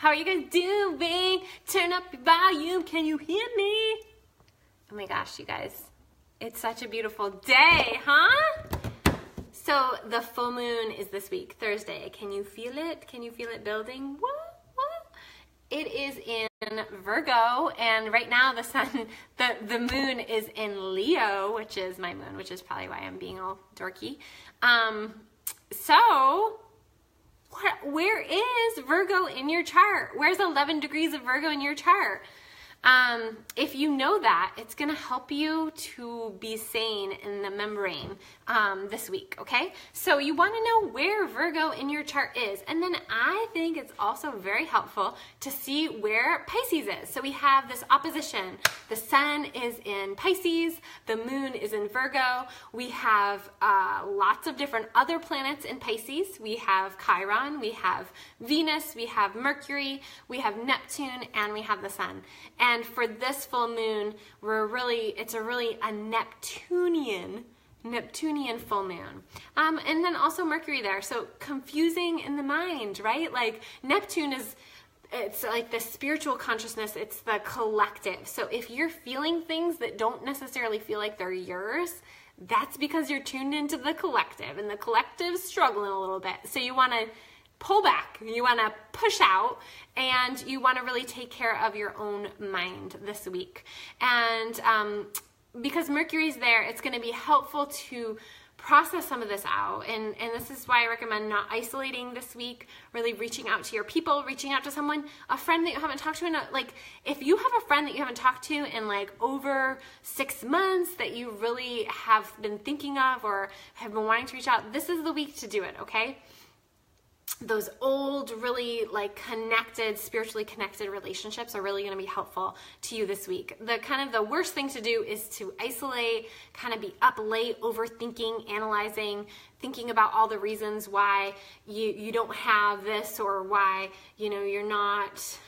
How are you guys doing? Turn up your volume. Can you hear me? Oh my gosh, you guys. It's such a beautiful day, huh? So the full moon is this week, Thursday. Can you feel it? Can you feel it building? What? It is in Virgo, and right now the sun, the moon is in Leo, which is my moon, which is probably why I'm being all dorky. So where is Virgo in your chart? Where's 11 degrees of Virgo in your chart? If you know that, it's going to help you to be sane in the membrane this week, okay? So you want to know where Virgo in your chart is. And then I think it's also very helpful to see where Pisces is. So we have this opposition. The sun is in Pisces. The moon is in Virgo. We have lots of different other planets in Pisces. We have Chiron. We have Venus. We have Mercury. We have Neptune. And we have the sun. And for this full moon, it's a really Neptunian full moon. And then also Mercury there. So confusing in the mind, right? Like Neptune it's like the spiritual consciousness. It's the collective. So if you're feeling things that don't necessarily feel like they're yours, that's because you're tuned into the collective, and the collective's struggling a little bit. So you want to pull back, you want to push out, and you want to really take care of your own mind this week. And because Mercury's there, it's going to be helpful to process some of this out. And this is why I recommend not isolating this week, really reaching out to your people, reaching out to someone, a friend that you haven't talked to if you have a friend that you haven't talked to in like over 6 months that you really have been thinking of or have been wanting to reach out, this is the week to do it, okay? Those old, really like spiritually connected relationships are really going to be helpful to you this week. The worst thing to do is to isolate, kind of be up late, overthinking, analyzing, thinking about all the reasons why you don't have this, or why, you're not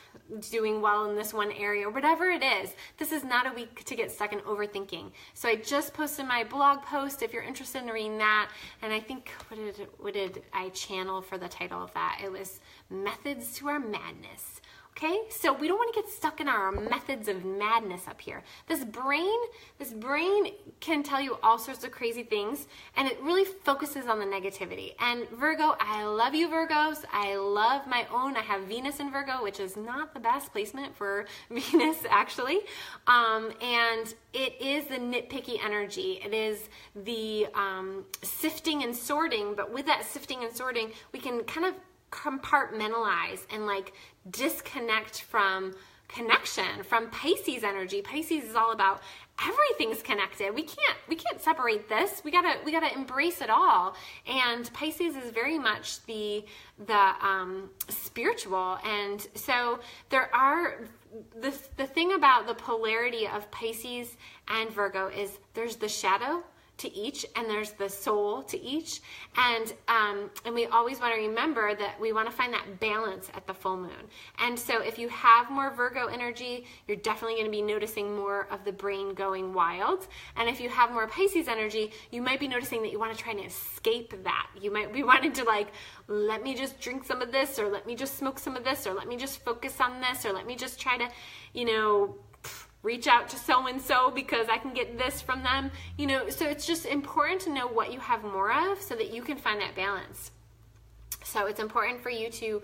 doing well in this one area, or whatever it is. This is not a week to get stuck in overthinking. So I just posted my blog post if you're interested in reading that. And I think, what did I channel for the title of that? It was Methods to Our Madness. Okay, so we don't want to get stuck in our methods of madness up here. This brain can tell you all sorts of crazy things, and it really focuses on the negativity. And Virgo, I love you, Virgos. I love my own. I have Venus in Virgo, which is not the best placement for Venus, actually. And it is the nitpicky energy. It is the sifting and sorting, but with that sifting and sorting, we can kind of compartmentalize and like disconnect from connection, from Pisces energy. Pisces is all about everything's connected. We can't separate this. We gotta embrace it all. And Pisces is very much the spiritual. And so there are the thing about the polarity of Pisces and Virgo is there's the shadow to each, and there's the soul to each, and we always want to remember that we want to find that balance at the full moon. And so if you have more Virgo energy, you're definitely going to be noticing more of the brain going wild. And if you have more Pisces energy, you might be noticing that you want to try and escape that. You might be wanting to let me just drink some of this, or let me just smoke some of this, or let me just focus on this, or let me just try to, reach out to so-and-so because I can get this from them, so it's just important to know what you have more of so that you can find that balance. So it's important for you to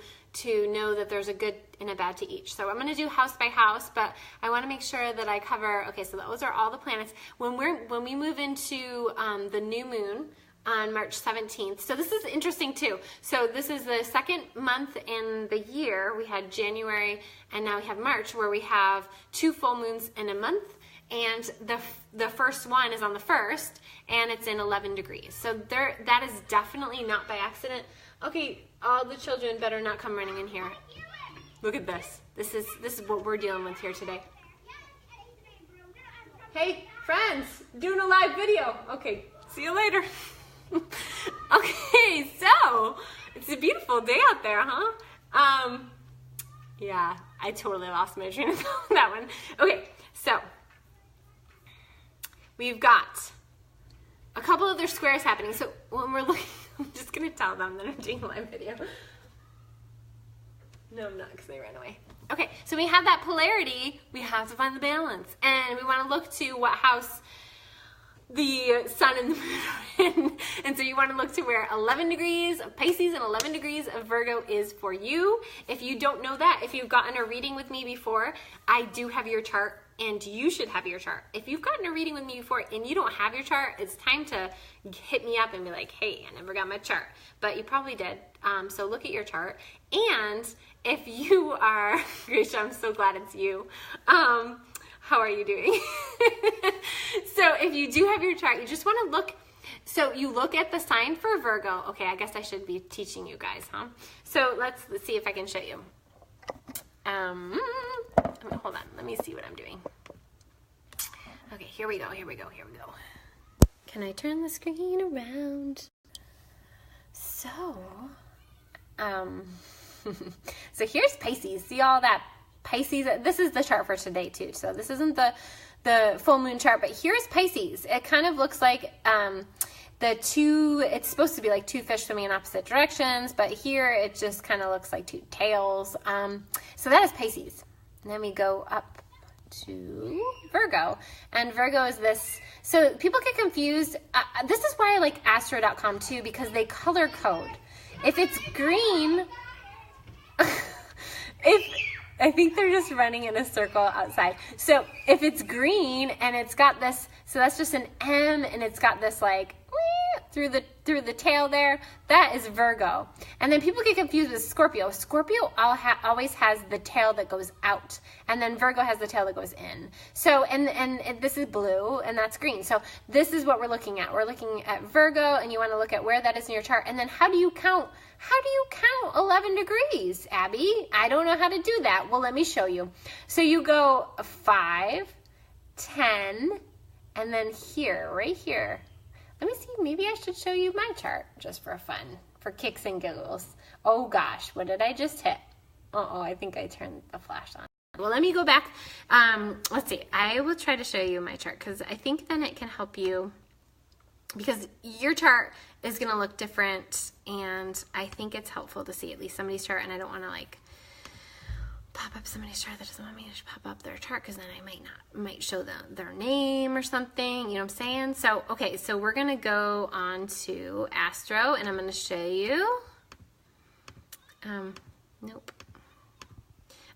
know that there's a good and a bad to each. So I'm going to do house by house, but I want to make sure that I cover, okay, so those are all the planets. When we move into the new moon on March 17th. So this is interesting too. So this is the second month in the year. We had January and now we have March, where we have 2 full moons in a month. And the first one is on the 1st, and it's in 11 degrees. So that is definitely not by accident. Okay, all the children better not come running in here. Look at this. This is what we're dealing with here today. Hey, friends, doing a live video. Okay, see you later. Okay, so it's a beautiful day out there, huh? Yeah, I totally lost my train of thought on that one. Okay, so we've got a couple other squares happening. So when we're looking, I'm just gonna tell them that I'm doing a live video. No, I'm not, because they ran away. Okay, so we have that polarity. We have to find the balance. And we want to look to what house the sun and the moon are in. And so you want to look to where 11 degrees of Pisces and 11 degrees of Virgo is for you. If you don't know that, if you've gotten a reading with me before, I do have your chart. And you should have your chart. If you've gotten a reading with me before and you don't have your chart, it's time to hit me up and be like, hey, I never got my chart. But you probably did. So look at your chart. And if you are, Grisha, I'm so glad it's you. How are you doing? So if you do have your chart, you just want to look. So you look at the sign for Virgo. Okay, I guess I should be teaching you guys, huh? So let's see if I can show you. Hold on, let me see what I'm doing. Okay, here we go. Can I turn the screen around? So, so here's Pisces. See all that Pisces? This is the chart for today too. So this isn't the full moon chart, but here's Pisces. It kind of looks like it's supposed to be like two fish swimming in opposite directions, but here it just kind of looks like two tails. So that is Pisces. And then we go up to Virgo, and Virgo is this. So people get confused. This is why I like Astro.com too, because they color code. If it's green, I think they're just running in a circle outside. So if it's green and it's got this, so that's just an M, and it's got this like through the tail there, that is Virgo. And then people get confused with Scorpio. Scorpio always has the tail that goes out, and then Virgo has the tail that goes in. So, and this is blue, and that's green. So this is what we're looking at. We're looking at Virgo, and you want to look at where that is in your chart. And then how do you count 11 degrees, Abby? I don't know how to do that. Well, let me show you. So you go 5, 10, and then here, right here. Let me see, maybe I should show you my chart just for fun, for kicks and giggles. Oh gosh, what did I just hit? I think I turned the flash on. Well, let me go back. Let's see, I will try to show you my chart because I think then it can help you, because your chart is gonna look different, and I think it's helpful to see at least somebody's chart, and I don't wanna like pop up somebody's chart that doesn't want me to pop up their chart, because then I might show them their name or something, you know what I'm saying? So, okay, so we're gonna go on to Astro, and I'm gonna show you, nope.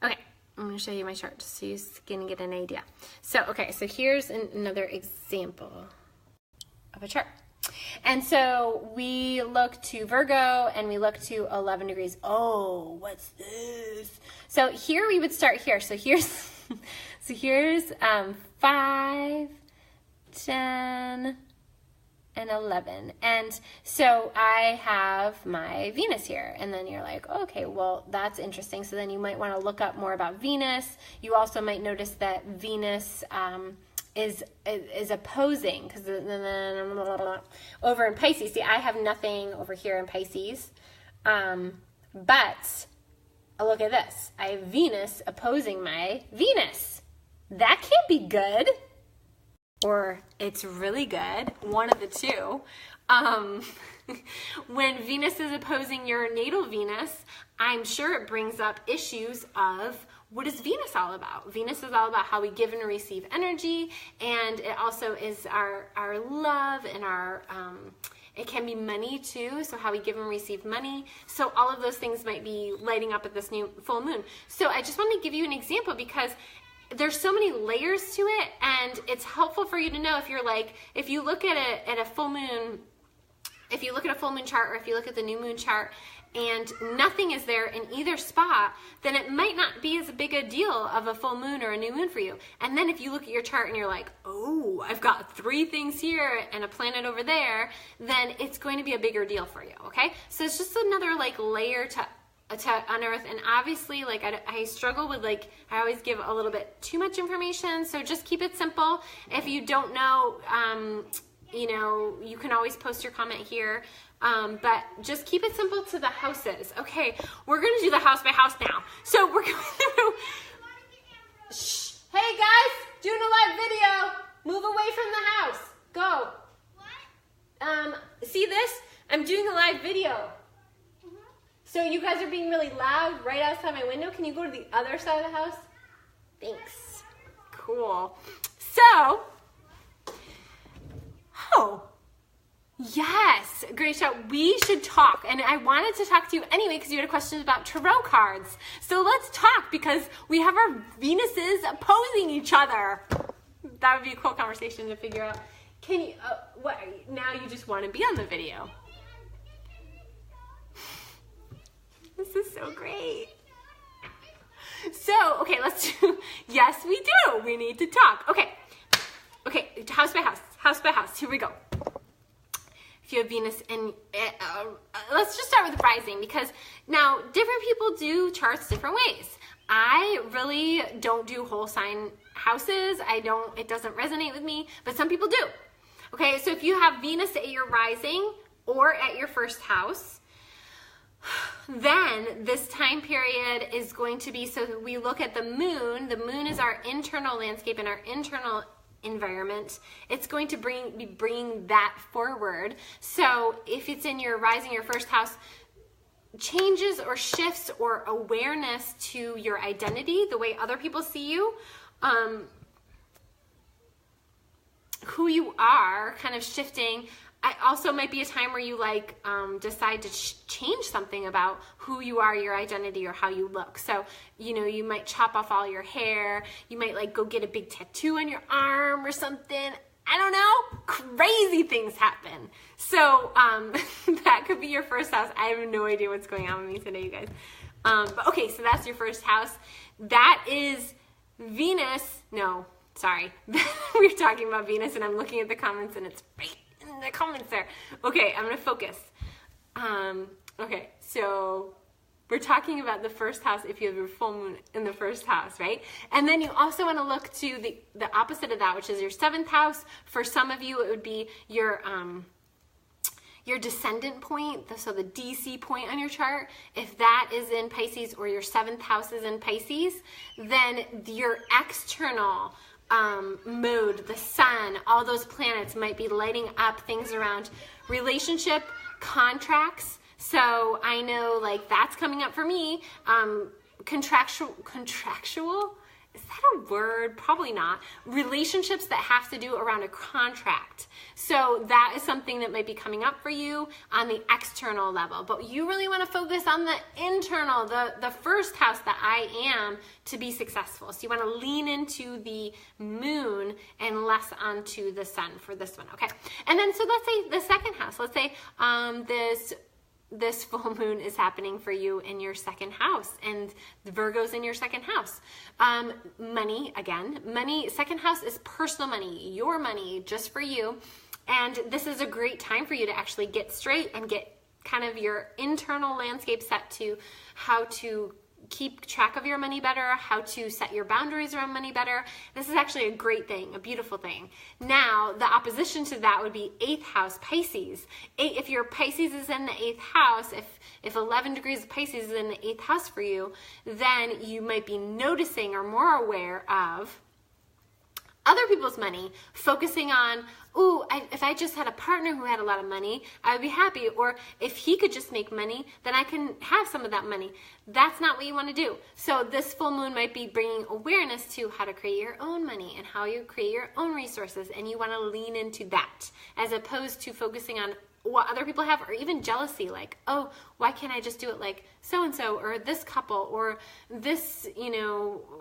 Okay, I'm gonna show you my chart just so you're gonna get an idea. So, okay, so here's another example of a chart. And so we look to Virgo, and we look to 11 degrees. Oh, what's this? So here we would start here. So here's 5, 10, and 11. And so I have my Venus here. And then you're like, okay, well, that's interesting. So then you might want to look up more about Venus. You also might notice that Venus is opposing, because over in Pisces, see, I have nothing over here in Pisces, but look at this. I have Venus opposing my Venus. That can't be good, or it's really good, one of the two. When Venus is opposing your natal Venus, I'm sure it brings up issues of, what is Venus all about? Venus is all about how we give and receive energy, and it also is our love and our, it can be money too, so how we give and receive money. So all of those things might be lighting up at this new full moon. So I just want to give you an example, because there's so many layers to it, and it's helpful for you to know if you're like, if you look at a full moon, if you look at a full moon chart, or if you look at the new moon chart, and nothing is there in either spot, then it might not be as big a deal of a full moon or a new moon for you. And then if you look at your chart and you're like, oh, I've got 3 things here and a planet over there, then it's going to be a bigger deal for you, okay? So it's just another like layer to unearth. And obviously, like I struggle with, like, I always give a little bit too much information, so just keep it simple. If you don't know, you know, you can always post your comment here. But just keep it simple to the houses. Okay, we're going to do the house by house now. So we're going through. Shh. Hey guys, doing a live video. Move away from the house. Go. What? See this? I'm doing a live video. So you guys are being really loud right outside my window. Can you go to the other side of the house? Thanks. Cool. So, yes, great show. We should talk. And I wanted to talk to you anyway because you had questions about tarot cards. So let's talk because we have our Venuses opposing each other. That would be a cool conversation to figure out. Can you, what, now you just want to be on the video. This is so great. So, okay, let's do, yes, we do. We need to talk. Okay, house by house. Here we go. If you have Venus and let's just start with rising because now different people do charts different ways. I really don't do whole sign houses. It doesn't resonate with me, but some people do. Okay, so if you have Venus at your rising or at your first house, then this time period is going to be, so we look at the moon. The moon is our internal landscape and our internal environment. It's going to be bringing that forward. So if it's in your rising, your first house, changes or shifts or awareness to your identity, the way other people see you, who you are, kind of shifting. I also might be a time where you decide to change something about who you are, your identity, or how you look. So, you might chop off all your hair. You might go get a big tattoo on your arm or something. I don't know. Crazy things happen. So that could be your first house. I have no idea what's going on with me today, you guys. But okay, so that's your first house. That is Venus. No, sorry. We're talking about Venus and I'm looking at the comments and it's right in the comments there. Okay, I'm going to focus. Okay, so we're talking about the first house if you have your full moon in the first house, right? And then you also want to look to the opposite of that, which is your seventh house. For some of you, it would be your descendant point, so the DC point on your chart. If that is in Pisces or your seventh house is in Pisces, then your external mode, the sun, all those planets might be lighting up things around relationship, contracts. So I know that's coming up for me. Contractual, is that a word? Probably not. Relationships that have to do around a contract. So that is something that might be coming up for you on the external level. But you really want to focus on the internal, the first house that I am to be successful. So you want to lean into the moon and less onto the sun for this one. Okay. And then so let's say the second house. Let's say this full moon is happening for you in your second house and the Virgo's in your second house. Money, second house is personal money, your money just for you. And this is a great time for you to actually get straight and get kind of your internal landscape set to how to keep track of your money better, how to set your boundaries around money better. This is actually a great thing, a beautiful thing. Now, the opposition to that would be 8th house, Pisces. If your Pisces is in the 8th house, if 11 degrees of Pisces is in the 8th house for you, then you might be noticing or more aware of other people's money, focusing on, if I just had a partner who had a lot of money, I would be happy. Or if he could just make money, then I can have some of that money. That's not what you want to do. So this full moon might be bringing awareness to how to create your own money and how you create your own resources. And you want to lean into that as opposed to focusing on what other people have, or even jealousy, why can't I just do it like so-and-so, or this couple, or this,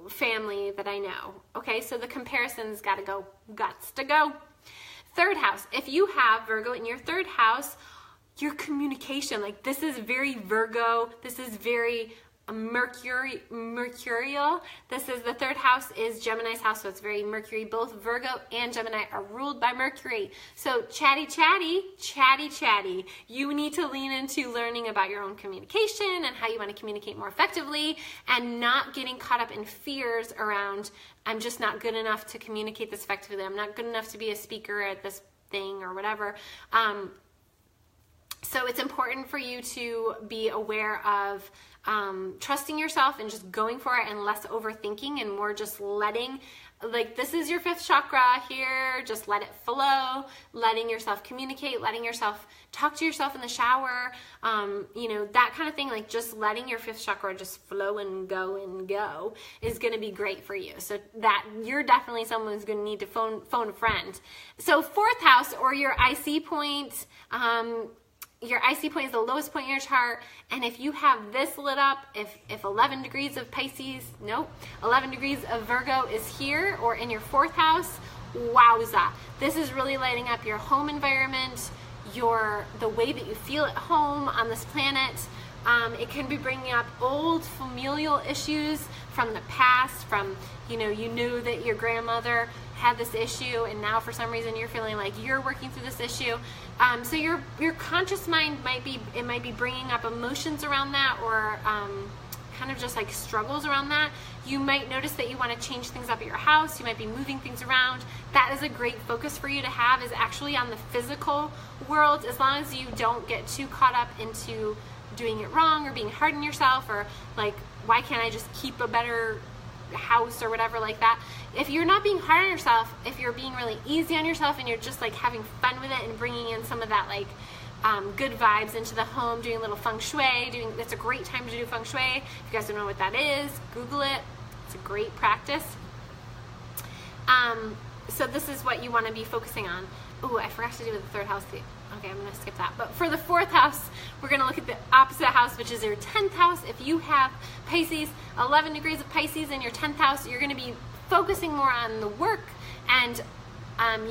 family that I know. Okay, so the comparison's got to go. Third house, if you have Virgo in your third house, your communication, this is very Virgo, this is very mercurial. This is the third house is Gemini's house, so it's very Mercury. Both Virgo and Gemini are ruled by Mercury. So chatty. You need to lean into learning about your own communication and how you want to communicate more effectively, and not getting caught up in fears around, I'm just not good enough to communicate this effectively. I'm not good enough to be a speaker at this thing or whatever. So it's important for you to be aware of trusting yourself and just going for it, and less overthinking and more just letting Like, this is your fifth chakra here. Just let it flow, letting yourself communicate, letting yourself talk to yourself in the shower, you know, that kind of thing. Like, just letting your fifth chakra just flow and go is going to be great for you. So that you're definitely someone who's going to need to phone a friend. So fourth house, or your IC point, your IC point is the lowest point in your chart, and if you have this lit up, if 11 degrees of Pisces, 11 degrees of Virgo is here or in your fourth house, wowza. This is really lighting up your home environment, the way that you feel at home on this planet. It can be bringing up old familial issues from the past, from, you knew that your grandmother had this issue, and now for some reason you're feeling like you're working through this issue. So your conscious mind might be bringing up emotions around that, or kind of just like struggles around that. You might notice that you want to change things up at your house. You might be moving things around. That is a great focus for you to have, is actually on the physical world, as long as you don't get too caught up into doing it wrong or being hard on yourself, or like, why can't I just keep a better house or whatever like that. If you're not being hard on yourself, if you're being really easy on yourself and you're just like having fun with it and bringing in some of that like good vibes into the home, doing a little feng shui, that's a great time to do feng shui. If you guys don't know what that is, Google it. It's a great practice. So this is what you want to be focusing on. Ooh, I forgot to do with the third house. Okay, I'm going to skip that. But for the fourth house, we're going to look at the opposite house, which is your 10th house. If you have Pisces, 11 degrees of Pisces in your 10th house, you're going to be focusing more on the work, and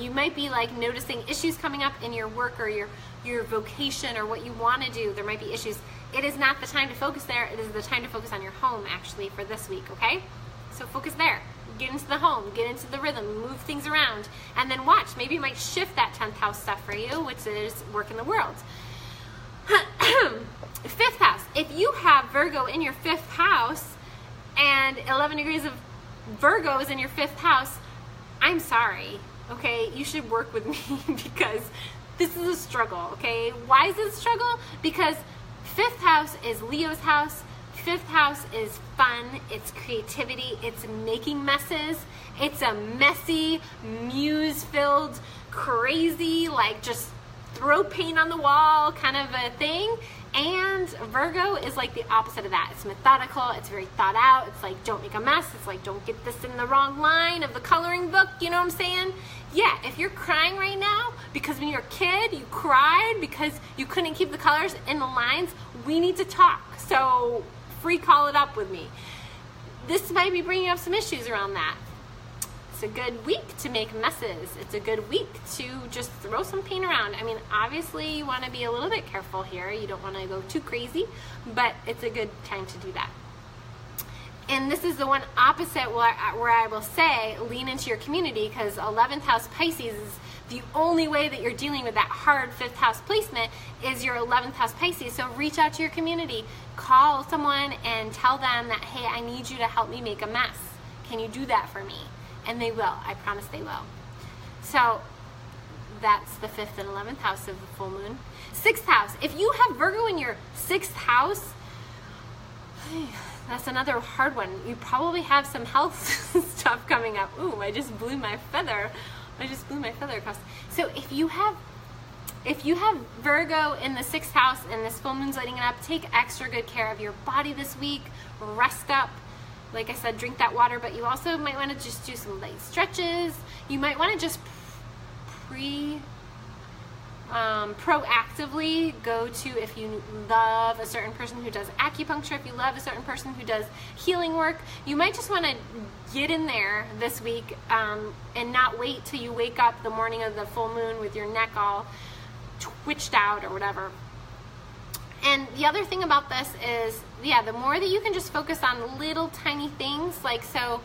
you might be like noticing issues coming up in your work or your vocation or what you want to do. There might be issues. It is not the time to focus there. It is the time to focus on your home, actually, for this week, okay? So focus there. Get into the home, get into the rhythm, move things around, and then watch. Maybe you might shift that 10th house stuff for you, which is work in the world. Fifth house. If you have Virgo in your fifth house and 11 degrees of Virgo is in your fifth house, I'm sorry, okay? You should work with me because this is a struggle, okay? Why is this a struggle? Because fifth house is Leo's house. Fifth house is fun, it's creativity, it's making messes, it's a messy, muse-filled, crazy, like just throw paint on the wall kind of a thing. And Virgo is like the opposite of that. It's methodical, it's very thought out, it's like don't make a mess, it's like don't get this in the wrong line of the coloring book, you know what I'm saying? Yeah, if you're crying right now because when you're a kid you cried because you couldn't keep the colors in the lines, we need to talk. So free call it up with me. This might be bringing up some issues around that. It's a good week to make messes. It's a good week to just throw some paint around. I mean, obviously you want to be a little bit careful here. You don't want to go too crazy, but it's a good time to do that. And this is the one opposite where I will say lean into your community, because 11th house Pisces is the only way that you're dealing with that hard 5th house placement is your 11th house Pisces. So reach out to your community. Call someone and tell them that, hey, I need you to help me make a mess. Can you do that for me? And they will. I promise they will. So that's the 5th and 11th house of the full moon. 6th house. If you have Virgo in your 6th house, that's another hard one. You probably have some health stuff coming up. Ooh, I just blew my feather. Across. So if you have Virgo in the 6th house and this full moon's lighting it up, take extra good care of your body this week. Rest up. Like I said, drink that water, but you also might want to just do some light stretches. You might want to just proactively go to, if you love a certain person who does acupuncture, if you love a certain person who does healing work, you might just want to get in there this week and not wait till you wake up the morning of the full moon with your neck all twitched out or whatever. And the other thing about this is, yeah, the more that you can just focus on little tiny things, like so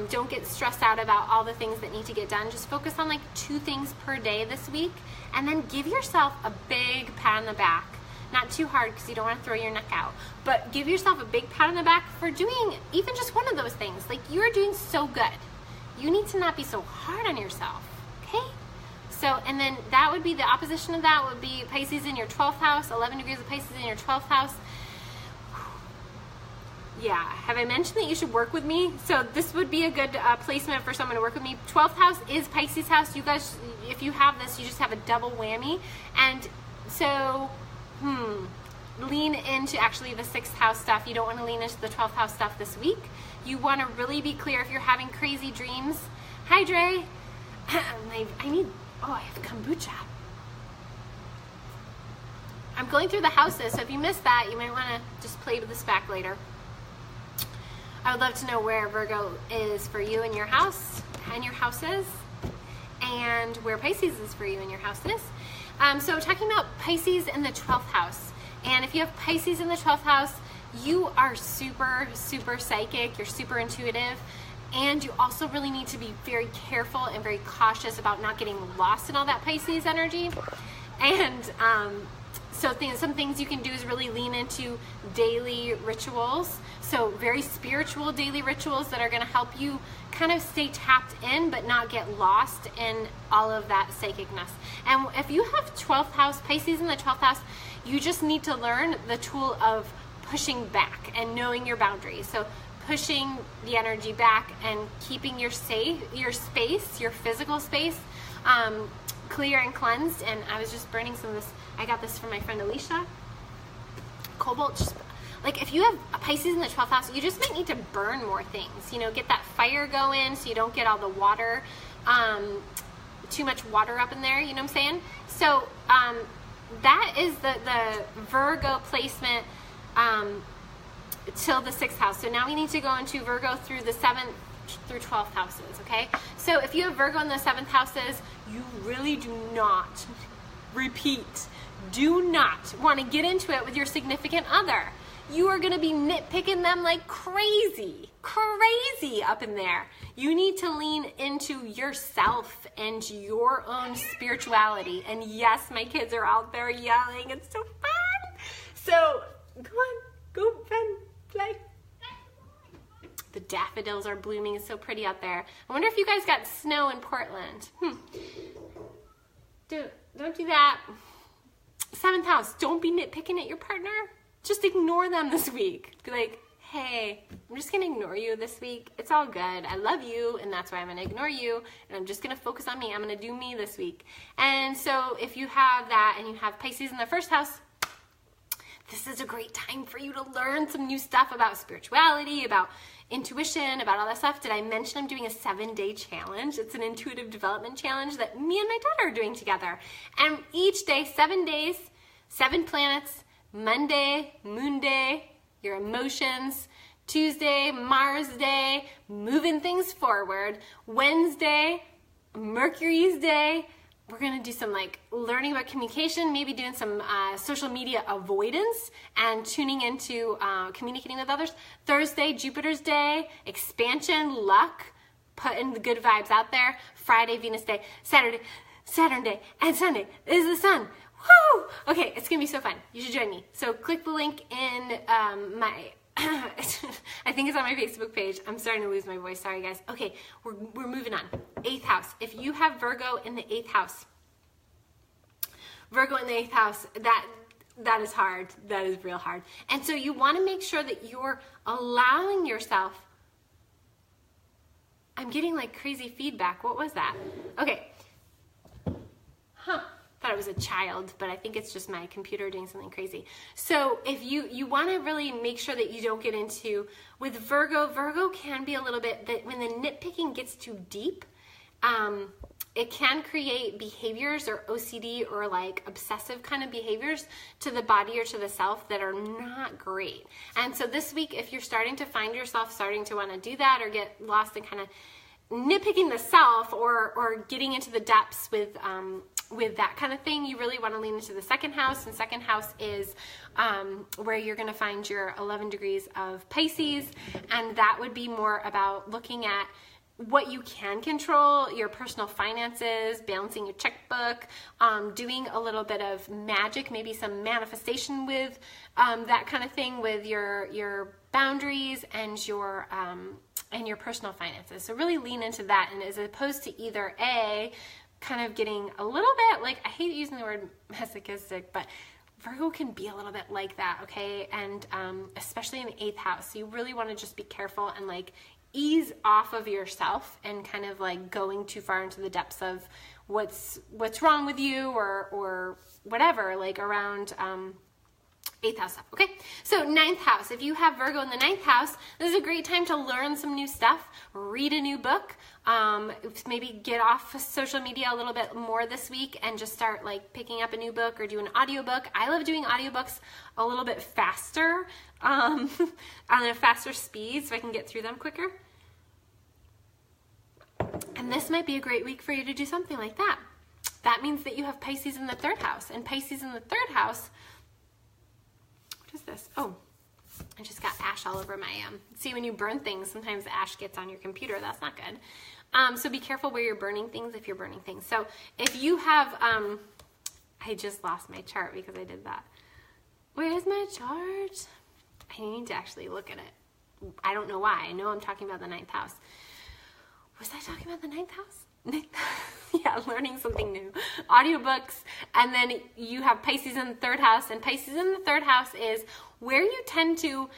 don't get stressed out about all the things that need to get done. Just focus on like 2 things per day this week, and then give yourself a big pat on the back. Not too hard because you don't want to throw your neck out, but give yourself a big pat on the back for doing even just one of those things. Like, you're doing so good. You need to not be so hard on yourself, okay? So, and then that would be the opposition of that would be Pisces in your 12th house, 11 degrees of Pisces in your 12th house. Yeah, have I mentioned that you should work with me? So this would be a good placement for someone to work with me. 12th house is Pisces house. You guys, if you have this, you just have a double whammy. And so, lean into actually the 6th house stuff. You don't want to lean into the 12th house stuff this week. You want to really be clear if you're having crazy dreams. Hi, Dre. I have kombucha. I'm going through the houses, so if you missed that, you might want to just play this back later. I would love to know where Virgo is for you in your house and your houses, and where Pisces is for you in your houses. So talking about Pisces in the 12th house, and if you have Pisces in the 12th house, you are super, super psychic, you're super intuitive, and you also really need to be very careful and very cautious about not getting lost in all that Pisces energy. And so some things you can do is really lean into daily rituals. So very spiritual daily rituals that are going to help you kind of stay tapped in, but not get lost in all of that psychicness. And if you have 12th house, Pisces in the 12th house, you just need to learn the tool of pushing back and knowing your boundaries. So pushing the energy back and keeping your space, your physical space, clear and cleansed. And I was just burning some of this. I got this from my friend Alicia. Cobalt, just like if you have a Pisces in the 12th house, you just might need to burn more things. You know, get that fire going so you don't get all the water, too much water up in there. You know what I'm saying? So that is the Virgo placement till the 6th house. So now we need to go into Virgo through the 7th through 12th houses, okay? So if you have Virgo in the 7th houses, you really do not, do not want to get into it with your significant other. You are going to be nitpicking them like crazy up in there. You need to lean into yourself and your own spirituality. And yes, my kids are out there yelling. It's so fun. So come on, go fun, play. The daffodils are blooming. It's so pretty out there. I wonder if you guys got snow in Portland. Don't do that. 7th house, don't be nitpicking at your partner. Just ignore them this week. Be like, hey, I'm just going to ignore you this week. It's all good. I love you, and that's why I'm going to ignore you, and I'm just going to focus on me. I'm going to do me this week. And so if you have that and you have Pisces in the 1st house, this is a great time for you to learn some new stuff about spirituality, about intuition, about all that stuff. Did I mention I'm doing a 7-day challenge? It's an intuitive development challenge that me and my daughter are doing together. And each day, 7 days, 7 planets, Monday, Moon Day, your emotions, Tuesday, Mars Day, moving things forward, Wednesday, Mercury's Day. We're going to do some like learning about communication, maybe doing some social media avoidance and tuning into communicating with others. Thursday, Jupiter's Day, expansion, luck, putting the good vibes out there. Friday, Venus Day, Saturday, Saturn Day, and Sunday is the sun. Woo! Okay, it's going to be so fun. You should join me. So click the link in my... I think it's on my Facebook page. I'm starting to lose my voice. Sorry, guys. Okay, we're moving on. 8th house. If you have Virgo in the 8th house, that is hard. That is real hard. And so you want to make sure that you're allowing yourself. I'm getting like crazy feedback. What was that? Okay. Thought it was a child, but I think it's just my computer doing something crazy. So if you want to really make sure that you don't get into, with Virgo can be a little bit, that when the nitpicking gets too deep, it can create behaviors or OCD or like obsessive kind of behaviors to the body or to the self that are not great. And so this week, if you're starting to find yourself starting to want to do that or get lost in kind of nitpicking the self or getting into the depths with that kind of thing, you really want to lean into the 2nd house. And 2nd house is where you're going to find your 11 degrees of Pisces. And that would be more about looking at what you can control, your personal finances, balancing your checkbook, doing a little bit of magic, maybe some manifestation with that kind of thing with your boundaries and your personal finances. So really lean into that, and as opposed to either A, kind of getting a little bit like, I hate using the word masochistic, but Virgo can be a little bit like that, okay? And especially in the 8th house. So you really want to just be careful and like ease off of yourself and kind of like going too far into the depths of what's wrong with you or whatever, like around 8th house stuff, okay? So 9th house, if you have Virgo in the 9th house, this is a great time to learn some new stuff, read a new book, maybe get off social media a little bit more this week and just start like picking up a new book or do an audiobook. I love doing audiobooks a little bit faster, on a faster speed so I can get through them quicker. And this might be a great week for you to do something like that. That means that you have Pisces in the 3rd house, and Pisces in the 3rd house, what is this? Oh, I just got ash all over my, see when you burn things, sometimes ash gets on your computer. That's not good. So be careful where you're burning things if you're burning things. So if you have, I just lost my chart because I did that. Where is my chart? I need to actually look at it. I don't know why. I know I'm talking about the 9th house. Was I talking about the 9th house? Yeah, learning something new. Audiobooks, and then you have Pisces in the 3rd house, and Pisces in the 3rd house is where you tend to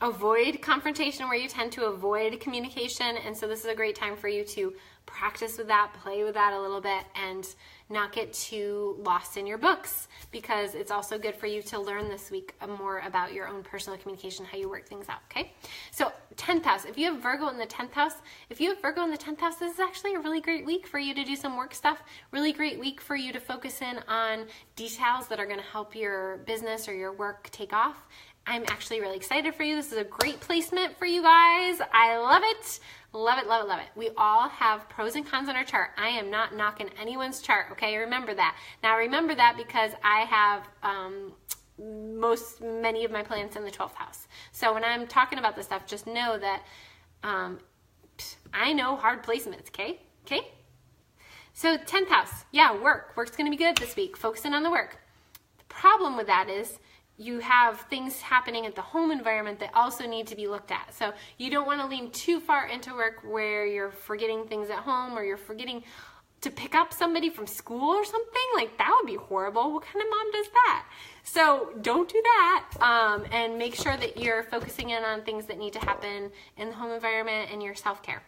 avoid confrontation, where you tend to avoid communication, and so this is a great time for you to practice with that, play with that a little bit, and not get too lost in your books, because it's also good for you to learn this week more about your own personal communication, how you work things out, okay? So 10th house, if you have Virgo in the 10th house, this is actually a really great week for you to do some work stuff, really great week for you to focus in on details that are going to help your business or your work take off. I'm actually really excited for you. This is a great placement for you guys. I love it. Love it, love it, love it. We all have pros and cons on our chart. I am not knocking anyone's chart, okay? Remember that. Now remember that because I have many of my planets in the 12th house. So when I'm talking about this stuff, just know that I know hard placements, okay? Okay? So 10th house, yeah, Work's going to be good this week. Focusing on the work. The problem with that is you have things happening at the home environment that also need to be looked at. So you don't want to lean too far into work where you're forgetting things at home or you're forgetting to pick up somebody from school or something. Like, that would be horrible. What kind of mom does that? So don't do that, and make sure that you're focusing in on things that need to happen in the home environment and your self-care.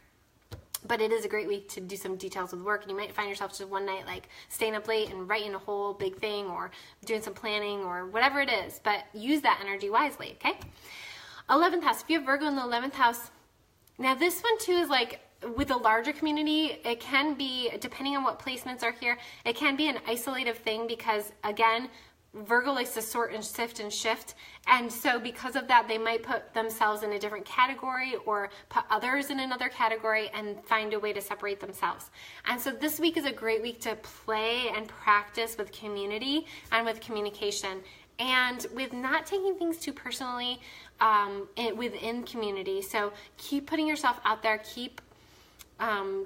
But it is a great week to do some details with work, and you might find yourself just one night like staying up late and writing a whole big thing or doing some planning or whatever it is, but use that energy wisely, okay? 11th house, if you have Virgo in the 11th house, now this one too is like with a larger community, it can be, depending on what placements are here, it can be an isolative thing because, again, Virgo likes to sort and sift and shift, and so because of that, they might put themselves in a different category or put others in another category and find a way to separate themselves. And so this week is a great week to play and practice with community and with communication and with not taking things too personally within community. So keep putting yourself out there, keep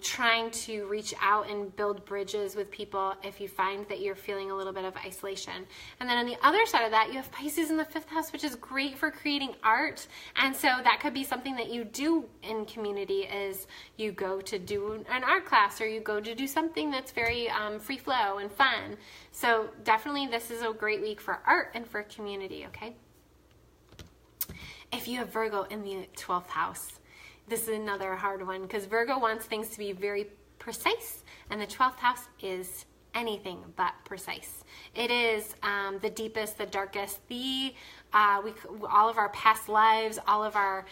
trying to reach out and build bridges with people if you find that you're feeling a little bit of isolation. And then on the other side of that, you have Pisces in the 5th house, which is great for creating art. And so that could be something that you do in community is you go to do an art class or you go to do something that's very free flow and fun. So definitely this is a great week for art and for community, okay? If you have Virgo in the 12th house, this is another hard one because Virgo wants things to be very precise, and the 12th house is anything but precise. It is the deepest, the darkest, all of our past lives, all of our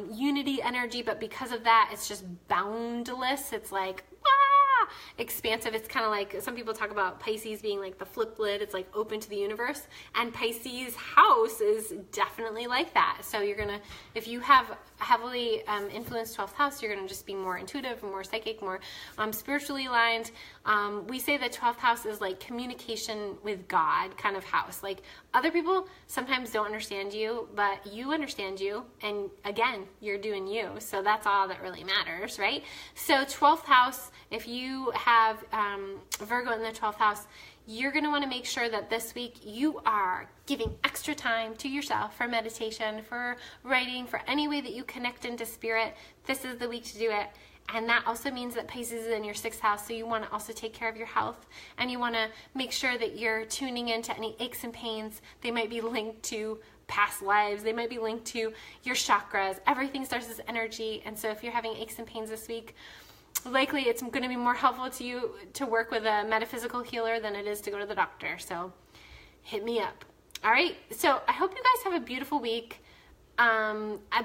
unity energy, but because of that, it's just boundless. It's like, expansive. It's kind of like, some people talk about Pisces being like the flip lid. It's like open to the universe, and Pisces house is definitely like that. So you're gonna, if you have heavily influenced 12th house, you're gonna just be more intuitive, more psychic, more spiritually aligned. We say the 12th house is like communication with God kind of house. Like, other people sometimes don't understand you, but you understand you, and again, you're doing you. So that's all that really matters, right? So 12th house, if you have Virgo in the 12th house, you're going to want to make sure that this week you are giving extra time to yourself for meditation, for writing, for any way that you connect into spirit. This is the week to do it. And that also means that Pisces is in your 6th house, so you want to also take care of your health, and you want to make sure that you're tuning into any aches and pains. They might be linked to past lives. They might be linked to your chakras. Everything starts as energy, and so if you're having aches and pains this week, likely it's going to be more helpful to you to work with a metaphysical healer than it is to go to the doctor. So hit me up. All right, so I hope you guys have a beautiful week.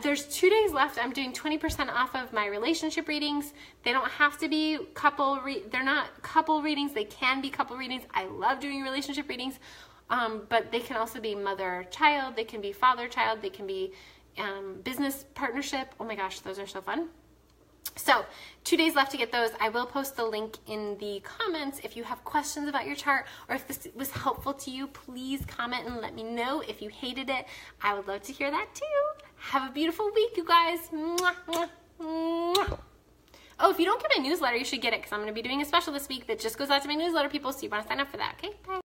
There's 2 days left. I'm doing 20% off of my relationship readings. They don't have to be they're not couple readings. They can be couple readings. I love doing relationship readings, but they can also be mother-child. They can be father-child. They can be business partnership. Oh my gosh, those are so fun. So 2 days left to get those. I will post the link in the comments. If you have questions about your chart, or if this was helpful to you, please comment and let me know. If you hated it, I would love to hear that too. Have a beautiful week, you guys. Mwah, mwah, mwah. Oh, if you don't get my newsletter, you should get it, because I'm going to be doing a special this week that just goes out to my newsletter people, so you want to sign up for that, okay? Bye.